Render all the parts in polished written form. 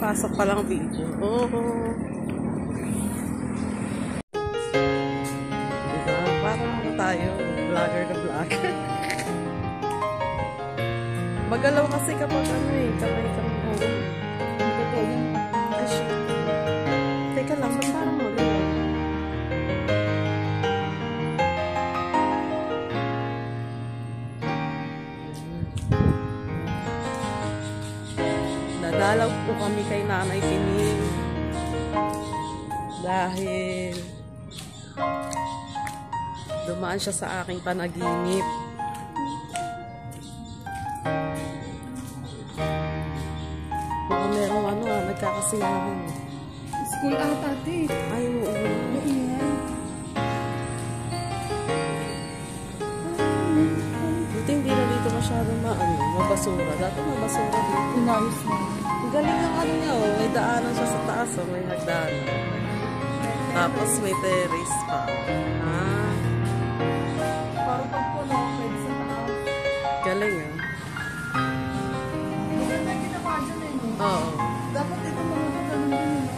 Pasok pa lang video. Oh. Diba? Parang ano tayo, vlogger na vlogger. Magalaw kasi kapag ano eh, kamay-kamay mo. Ay, shit. Teka lang, ba't parang magalaw? Nadalaw po kami kay Nanay Pining dahil dumaan siya sa aking panaginip. Baka merong ano nagkakasiyahan. School ata ate. Ay, oo. Buti hindi na dito masyadong mabasura. Dati mabasura dito. Inayos na. Ang galing ng ano niya, oh. May daanan siya sa taas, oh. May hagdanan. Tapos may terrace pa. Ah. Parang pag puno, pwede sa taas. Galing, ah. Maganda yung ginawa dyan eh, no? Oo. Dapat ito mga pagkaroon din, no?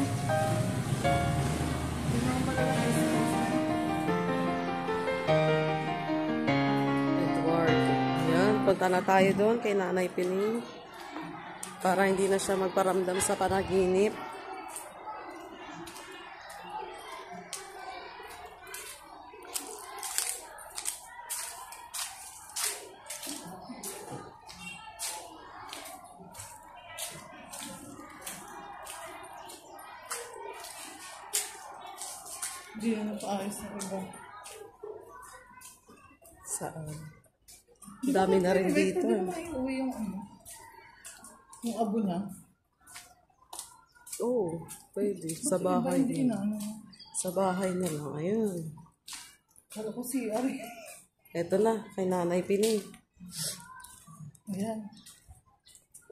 Hindi naman pala Network. Ayan, punta na tayo doon kay Nanay Pining. Para hindi na siya magparamdam sa panaginip. Hindi na paayos na iba. Saan? Dami na rin dito. Pwede naman iuwi yung ano? Yung abo niya. Oo, pwede. Sa bahay Hindi din. na, ano? Sa bahay na lang. Ayun. Kala ko CR eh. Eto na, kay Nanay Pining. Ayan.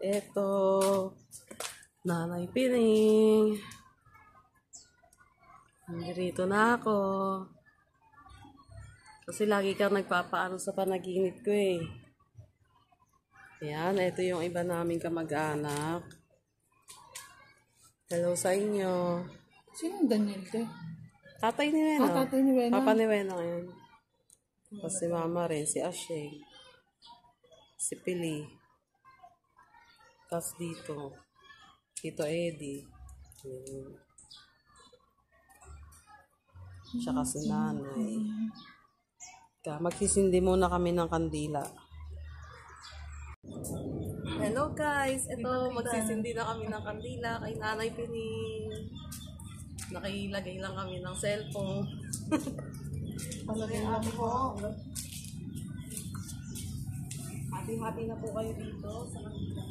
Eto. Nanay Pining. Nandito na ako. Kasi lagi kang nagpapaano sa panaginip ko eh. Ayan, ito yung iba naming kamag-anak. Hello sa inyo. Sino yung Daniel te? Tatay ni Wena. Tatay ni Wena. Papa ni Wena ngayon. Tapos si Mama rin, si Ashay. Si Pili. Tapos dito. Tito Eddie. Tsaka si Nanay. Magsisindi muna kami ng kandila. Hello guys! Ito, magsisindi na kami ng kandila kay Nanay Pining. Nakilagay lang kami ng cellphone. Palagay natin po. Hati-hati na po kayo dito sa kandila.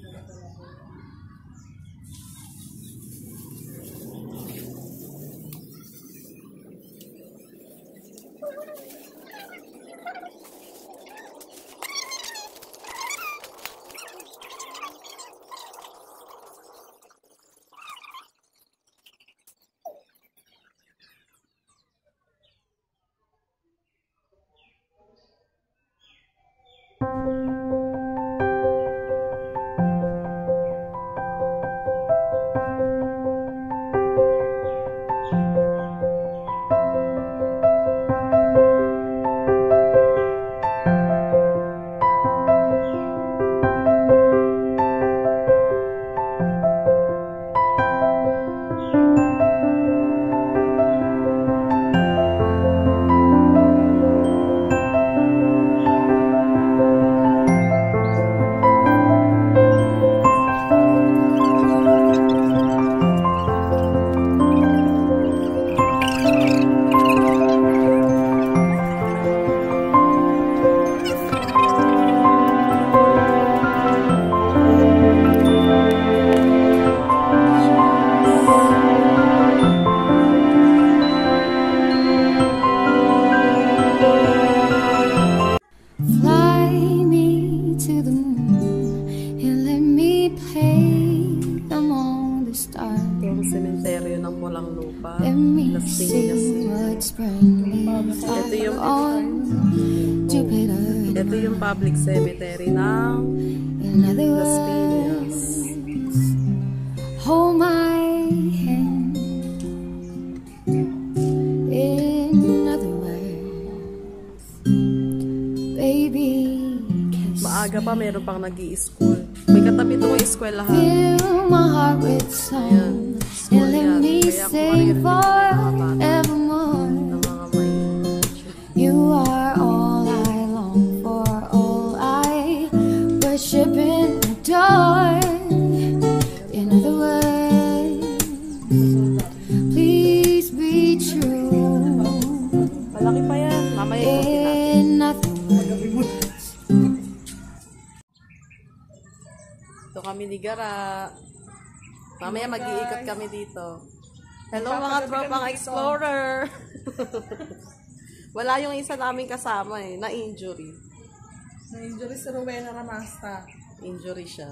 sementeryo ng Pulang Lupa, Las Piñas. Ito yung public cemetery ng Las Piñas. Maaga pa, meron pang nag-i-school. May katabi itong eskwelahan. Fill my heart with song and let me sing forevermore. You are all I long for, all I worship and adore. In other words, please be true. Malaki pa yan. Mamaya ikutin natin. In nothing Ito kami ni Gara. Mamaya mag-iikot kami dito. Hello mga tropang explorer! Wala yung isa naming kasama eh, na-injury. Na-injury si Rowena Ramasta. Injury siya.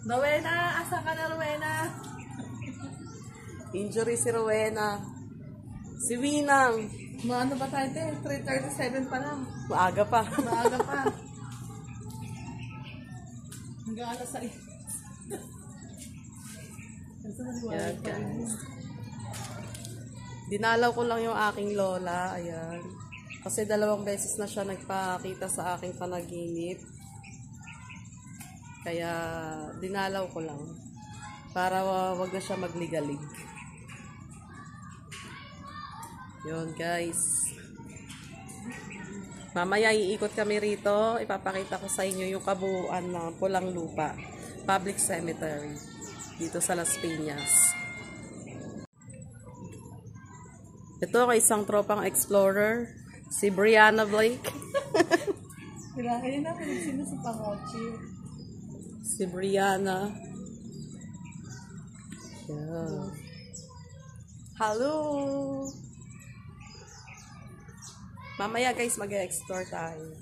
Rowena! Asa ka na, Rowena? Injury si Rowena. Si Winang. Ano ba tayo, te? 3:37 pa lang. Maaga pa. Maaga pa. Hanggang alas 6. Yan, guys. Dinalaw ko lang yung aking lola. Ayan. Kasi 2 beses na siya nagpakita sa aking panaginip. Kaya dinalaw ko lang. Para wag na siya magligalig. Yun, guys. Mamaya iikot kami rito. Ipapakita ko sa inyo yung kabuuan ng Pulang Lupa Public Cemetery dito sa Las Piñas. Ito ang isang tropang explorer, si Brianna Blake. Kailangan na sino sa Pangochi. Si Brianna. Yeah. Hello! Mamaya guys, mag-explore tayo.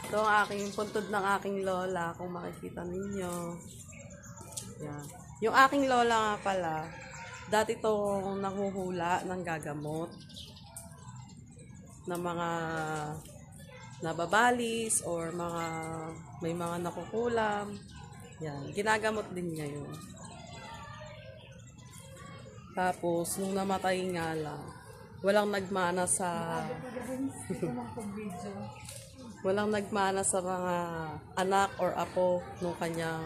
Ito ang aking puntod ng aking lola, kung makikita ninyo. Yan. Yung aking lola nga pala, dati itong nanghuhula ng gagamot ng mga nababalis or may mga nakukulam. Yan. Ginagamot din niya yun. Tapos, nung namatay nga lang, walang nagmana sa walang nagmana sa mga anak or apo nung kanyang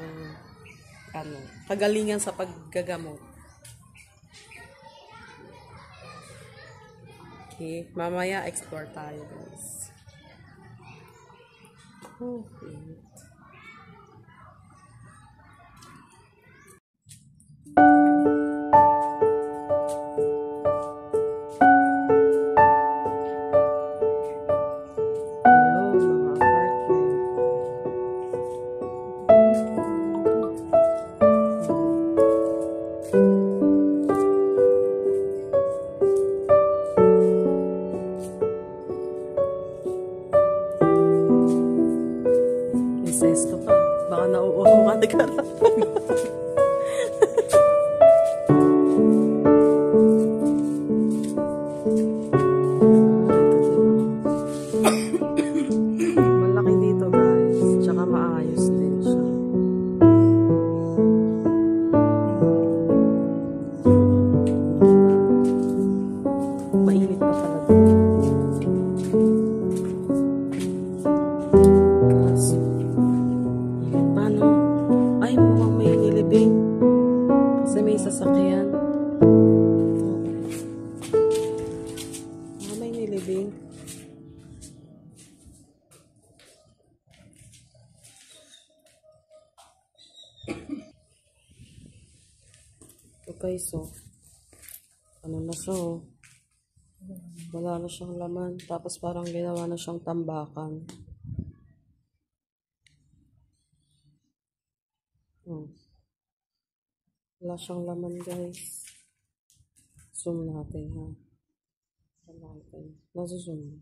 kagalingan sa paggagamot. Okay, mamaya explore tayo guys. Okay. Sesto pa. Baka nauuho ka nagharap. Malaki dito guys. Tsaka maayos din siya. Mainit pa talaga. Kasi may sasakyan. May nilibing. Okay, so ano na siya, oh. Wala na siyang laman. Tapos parang ginawa na siyang tambakan. Wala siyang laman guys. Zoom natin ha. Nasa-zoom.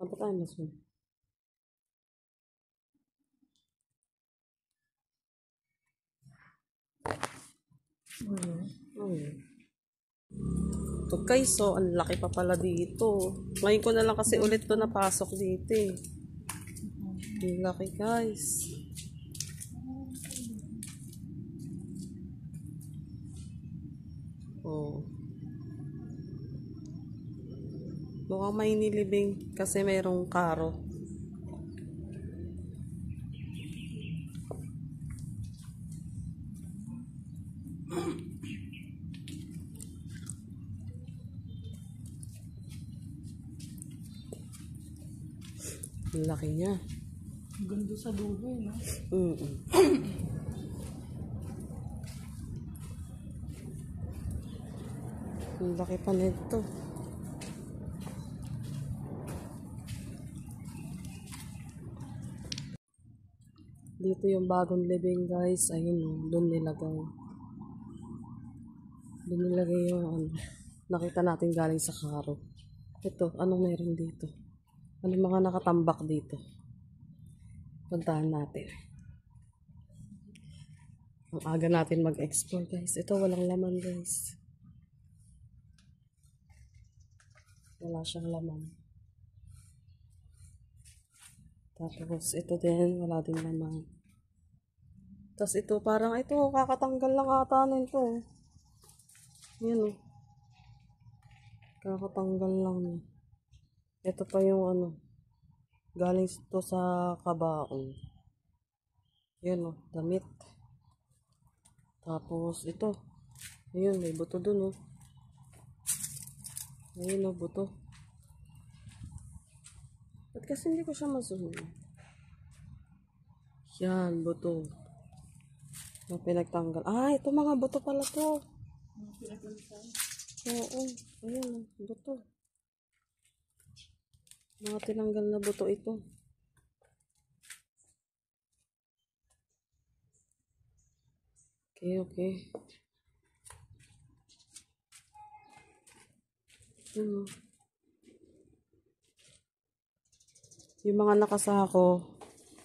Ano tayo na-zoom? Okay, so ang laki pa pala dito. Ngayon ko na lang kasi ulit to napasok dito eh. Ang laki guys. Oh. Mukhang may nilibing kasi mayroong karo. Ang laki niya. Ganda sa dulo, no? Ang laki pa nito. Dito yung bagong living guys. Ayun o, doon nilagay. Doon nilagay yung ano. Nakita natin galing sa karo. Ito, anong meron dito? Anong mga nakatambak dito? Puntahan natin. Ang aga natin mag-explore guys. Ito walang laman guys. Wala siyang laman. Tapos ito din, wala din laman. Tapos ito, parang ito, kakatanggal lang ata nito. Yan o. Kakatanggal lang niya. Ito pa yung ano. Galing ito sa kabaong. Yan o, damit. Tapos ito. Ayun, may buto dun o. Ayun o, buto. Ba't kasi hindi ko siya masuhin? Yan, buto. Na pinagtanggal. Ah, ito mga buto pala to. Oo, ayun, buto. Mga tinanggal na buto ito. Okay, okay. Yung mga nakasako,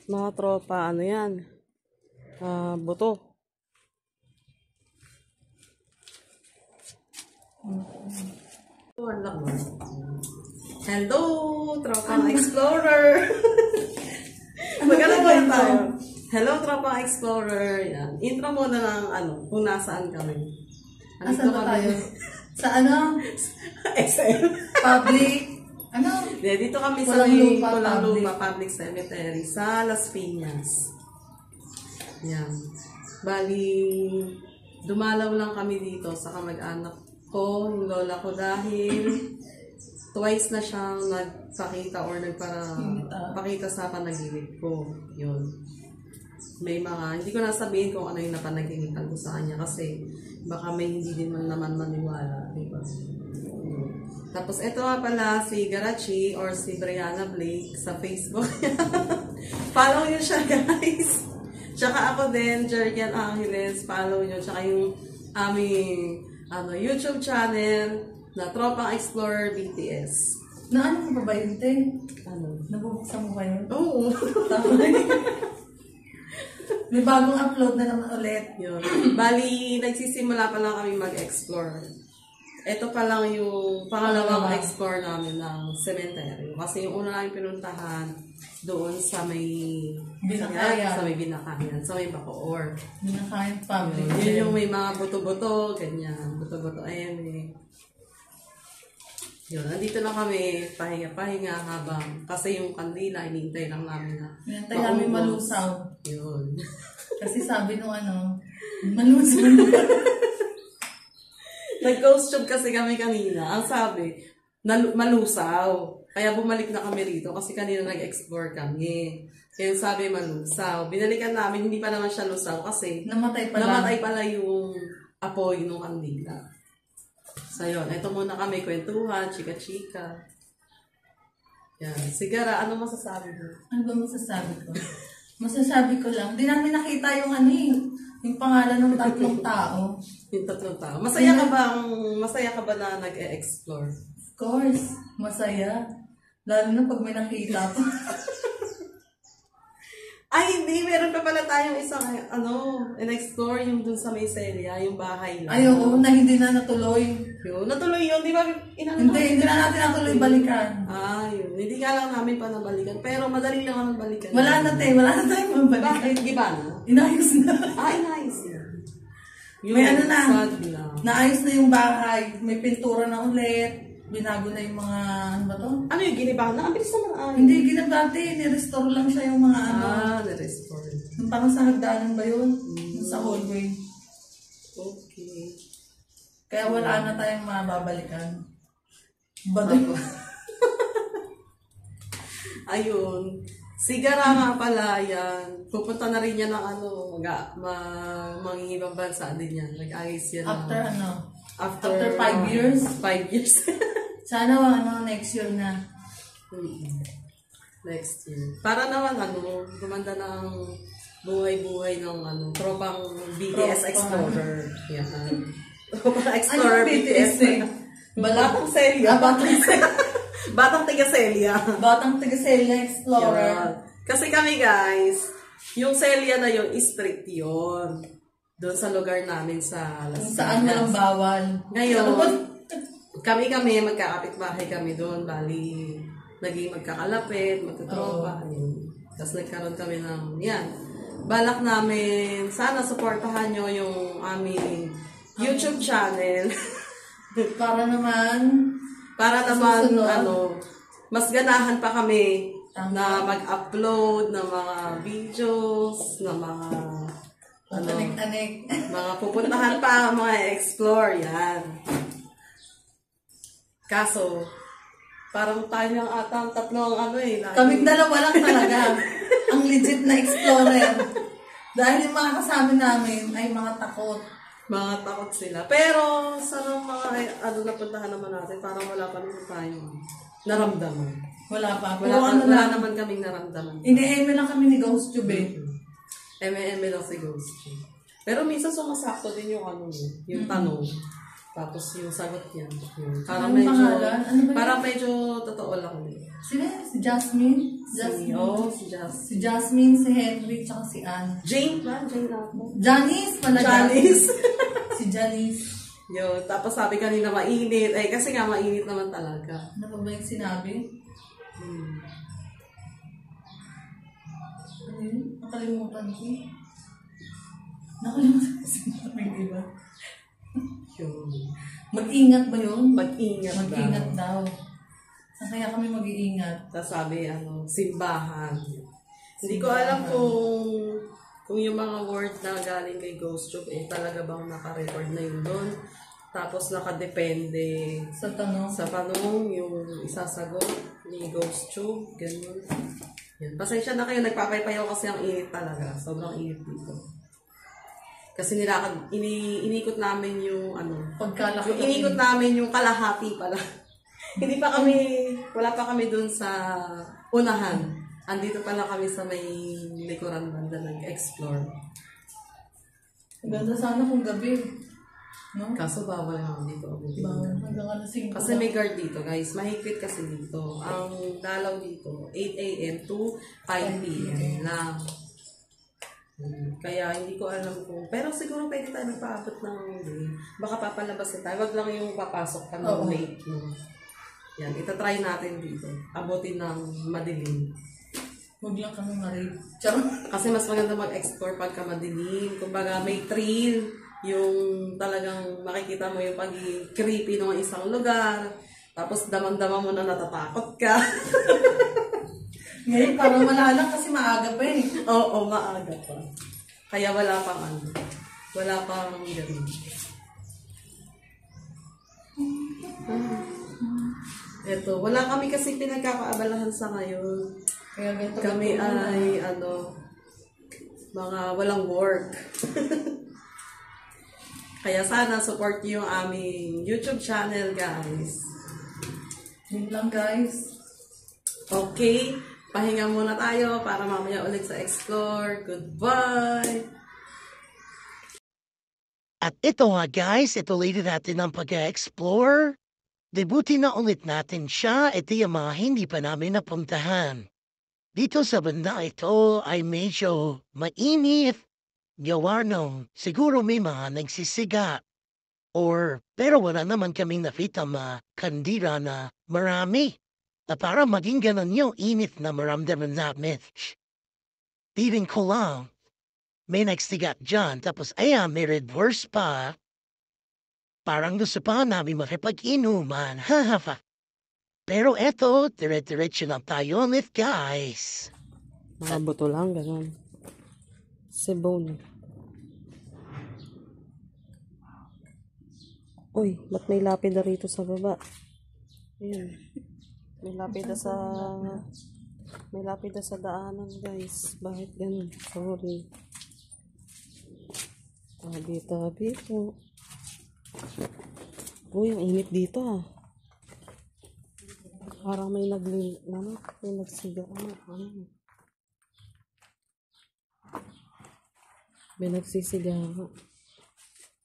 mga tropa, ano yan? Buto. Hello, Tropang Explorer! Magkano ba tayo? Hello, Tropang Explorer. Yan. Intro muna ng ano, kung nasaan kami. Asan ba tayo? Sa ano? SM. Public? Ano? Dito kami sa Pulang Lupa Public Cemetery sa Las Piñas. Yan. Bali, dumalaw lang kami dito sa kamag-anak ko, yung lola ko, dahil twice na siyang nagpakita or nagpakita sa panaginip ko. Yun. May mga, hindi ko nasabihin kung ano yung napanaginitan ko sa kanya kasi baka may hindi din man naman maniwala. Diba? Tapos ito nga pala si Garachi or si Brianna Blake sa Facebook. Follow nyo siya guys. Tsaka ako din, Jerican Angeles, follow nyo. Tsaka yung aming YouTube channel na Tropang Explorer BTS. Na ano mo ba yun, Te? Ano? Nabubuksan mo ba yun? Oo. May bagong upload na naman ulit. Yun. Bali, nagsisimula pa lang kami mag-explore. Ito pa lang yung pangalawang explore namin ng cemetery. Kasi yung una namin pinuntahan doon sa may Binakayan. Sa may Binakayan. Sa may Bacoor. Binakayan public. Yun yung may mga buto-buto, ganyan. Buto-buto, ayan eh. Yun, andito na kami, pahinga-pahinga habang, kasi yung kandila, inintay lang namin na. Inintay namin malusaw. Yun. Kasi sabi nung ano, malusaw. Nag-ghost tube kasi kami kanina. Ang sabi, malusaw. Kaya bumalik na kami rito kasi kanina nag-explore kami. Kaya sabi malusaw. Binalikan namin, hindi pa naman siya lusaw kasi Namatay pala yung apoy ng kandila. So yun, ito muna kami, kwentuhan, chika-chika. Yan. Sigara, ano masasabi mo? Ano ba masasabi ko? Masasabi ko lang, di namin nakita yung ano yung pangalan ng tatlong tao. Yung tatlong tao. Masaya ka ba na nag-e-explore? Of course, masaya. Lalo na pag may nakita pa. Ay, hindi. Meron pa pala tayong isang, in-explore yung dun sa may Celia, yung bahay lang. Ay, oo, na hindi na natuloy. Yun, natuloy yun. Di ba? Hindi na natin natuloy balikan. Ah, yun. Hindi nga lang namin pa nabalikan. Pero madali lang naman balikan. Wala na tayong mabalikan. Bakit? Giba na? Inayos na. Ay, nice. Yun, May ano na. sad lang. Naayos na yung bahay. May pintura na ulit. Binago na yung mga, ano ba to? Ano yung ginibahan na? Ang bilis naman ay. Hindi, ginabati. Ni-restore lang siya yung mga ano. Na-restore. Yung parang sa hagdanan ba yun? Yung sa hallway. Okay. Kaya wala na tayong mababalikan. Bato. Ayun. Sigara nga pala yan. Pupunta na rin yan ng mangingibang bansa din yan. Nag-ayos yan. After 5 years? 5 years. Sana next year na. Next year. Para naman gumanda ng buhay-buhay ng tropang BTS Explorer. Yan. Tropang Explorer BTS. Batang Celia. Batang Tiga-Celia. Batang Tiga-Celia Explorer. Yan. Kasi kami guys, yung Celia na yun, strict yun. Doon sa lugar namin sa Las Vegas. Saan walang bawal. Ngayon, kami, magkakapit-bahay kami doon. Bali, naging magkakalapit, magtutropa. Tapos nagkaroon kami ng, yan. Balak namin, sana supportahan nyo yung aming YouTube channel. Para naman, mas ganahan pa kami na mag-upload ng mga videos, ng mga anik-anik. Mga pupuntahan pa, mga explore, yan. Kaso, parang tayo lang ata ang tatlo ang Kaming dalawa lang talaga. Ang legit na explorer. Dahil yung mga kasama namin ay mga takot. Mga takot sila. Pero, sa mga napuntahan naman natin, parang wala pa naman tayong naramdaman. Wala pa. Wala naman kaming naramdaman. Ini-eme lang kami ni Ghost Tube eh. Eme lang si Ghost Tube. Pero minsan sumasakto din yung yung tanong. Tapos yung sagot niya. Parang medyo totoo lang. Sino? Si Jasmine? Si Jasmine. Si Jasmine, si Henry, tsaka si Anne. Jane ako. Janice pala. Janice. Si Janice. Yun. Tapos sabi kanina mainit. Kasi nga mainit naman talaga. Ano ba yung sinabi? Ano yun? Nakalimutan ko. Nakalimutan ko sinabi, diba? Mag-ingat ba yun? Mag-ingat daw. Saan kaya kami mag-iingat? Tapos sabi, simbahan. Hindi ko alam kung yung mga word na galing kay Ghost Tube, talaga bang naka-record na yun doon. Tapos nakadepende sa tanong yung isasagot ni Ghost Tube. Ganun. Yan. Pasensya na kayo, nagpapaypayaw kasi ang init talaga. Sobrang init dito. Kasi inikot namin yung inikot namin yung kalahati pala. Wala pa kami dun sa unahan. Andito pala kami sa may likuran banda nag-explore. Ganda sana kung gabi. No? Kaso bawal naman dito. Hanggang kasi may guard dito guys. Mahigpit kasi dito. Ang dalaw dito, 8 a.m. to 5 p.m. lang. Kaya hindi ko alam pero siguro pwede tayo magpaabot ng baka papalabas tayo. Wag lang yung papasok kami late. Yan, itatry natin dito. Abutin ng madilim. Huwag lang kami ma-rape. Kasi mas maganda mag-explore pagka madilim. Kumbaga may thrill. Yung talagang makikita mo yung pagiging creepy ng isang lugar. Tapos damang-dama mo na natatakot ka. Ngayon, parang wala lang kasi maaga pa eh. Oo, maaga pa. Kaya wala pang wala pang ganun. Eto, wala kami kasi pinagkakaabalahan sa ngayon. Kaya kami ay, mga walang work. Kaya sana support niyo yung aming YouTube channel, guys. Yun lang, guys. Okay. Pahinga muna tayo para mamaya ulit sa Explore. Goodbye! At ito nga guys, ito ulit natin ang pag-explore. Debutin na ulit natin siya. Ito yung mga hindi pa namin napuntahan. Dito sa banda ito ay medyo mainit. Gawa nung siguro may mga nagsisiga. Pero wala naman kaming nakita kandila na marami. Na para maging ganon yung init na maramdaman namin. Feeling ko lang, may nagsigat dyan, tapos ayan, may red horse pa. Parang gusto pa namin makipag-inuman, hahaha. Pero eto, dire-diretso na tayo ulit, guys. Mga buto lang, ganon. Sibon. Uy, ba't may lapida rito sa baba? Ayan. May lapida sa May lapida sa daanan, guys. Bakit ganun? Sorry. Tabi-tabi po. Uy, ang init dito ah. Parang may may nagsiga. Ano? May nagsisiga.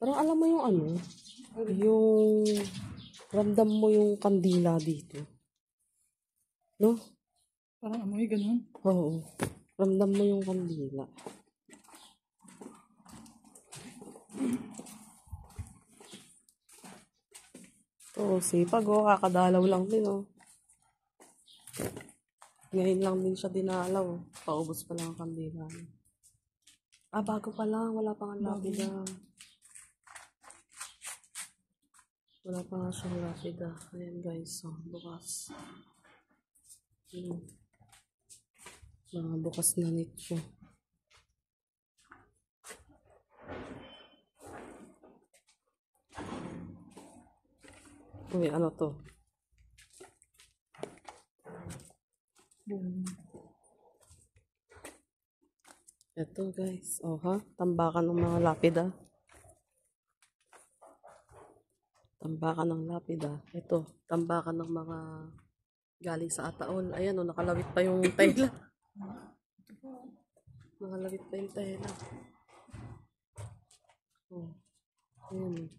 Parang alam mo yung ano? Yung ramdam mo yung kandila dito. No? Parang amoy ganun. Oo. Ramdam mo yung kandila. Oo, sipag oh. Kakadalaw lang din oh. Ngayon lang din siya dinalaw. Paubos pa lang ang kandila. Ah, bago pa lang. Wala pa nga lapida. Wala pa nga siyang lapida. Ayan guys. So, bukas. Mga bukas na nicho. Uy, ano to? Ito guys. Oh ha? Tambakan ng mga lapida. Tambakan ng lapida. Ito. Tambakan ng mga galing sa Ataol. Ayan o, nakalawit pa yung tela. Nakalawit pa yung tela. Oh. Ayan.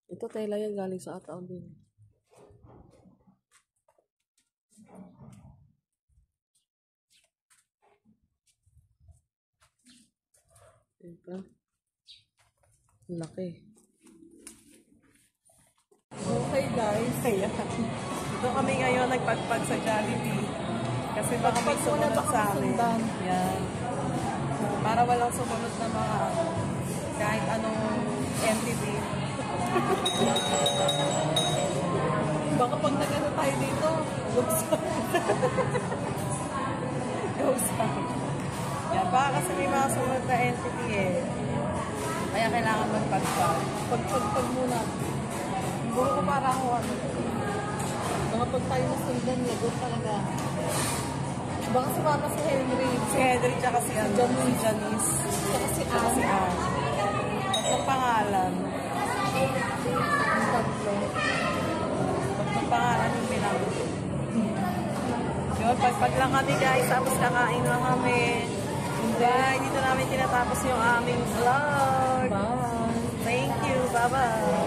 Ito tela yan galing sa Ataol din. Diba? Laki. Okay guys. Kaya. Ito kami ngayon nagpagpag sa Jollibee. Kasi baka may sumunod sa amin. Yan. Para walang sumunod na mga kahit anong entity. Baka pag nagano tayo dito, ghost. Ghost. Yan. Baka kasi may mga sumunod na entity eh. Kaya kailangan magpagpag. Pagpagpag muna. Buro ko para ako ano. Mga pag tayo nasundan, lagot talaga. Baka sumama si Henry. Si Henry tsaka si Janice. Saka si Tsaka si Anne. Anne. Tatlong pangalan. Ang tatlo. Tatlong pangalan yung bilang. Yun, pagpag lang kami guys. Tapos kakain lang kami. Bye. Dito namin tinatapos yung aming vlog. Bye. Thank you. Bye-bye.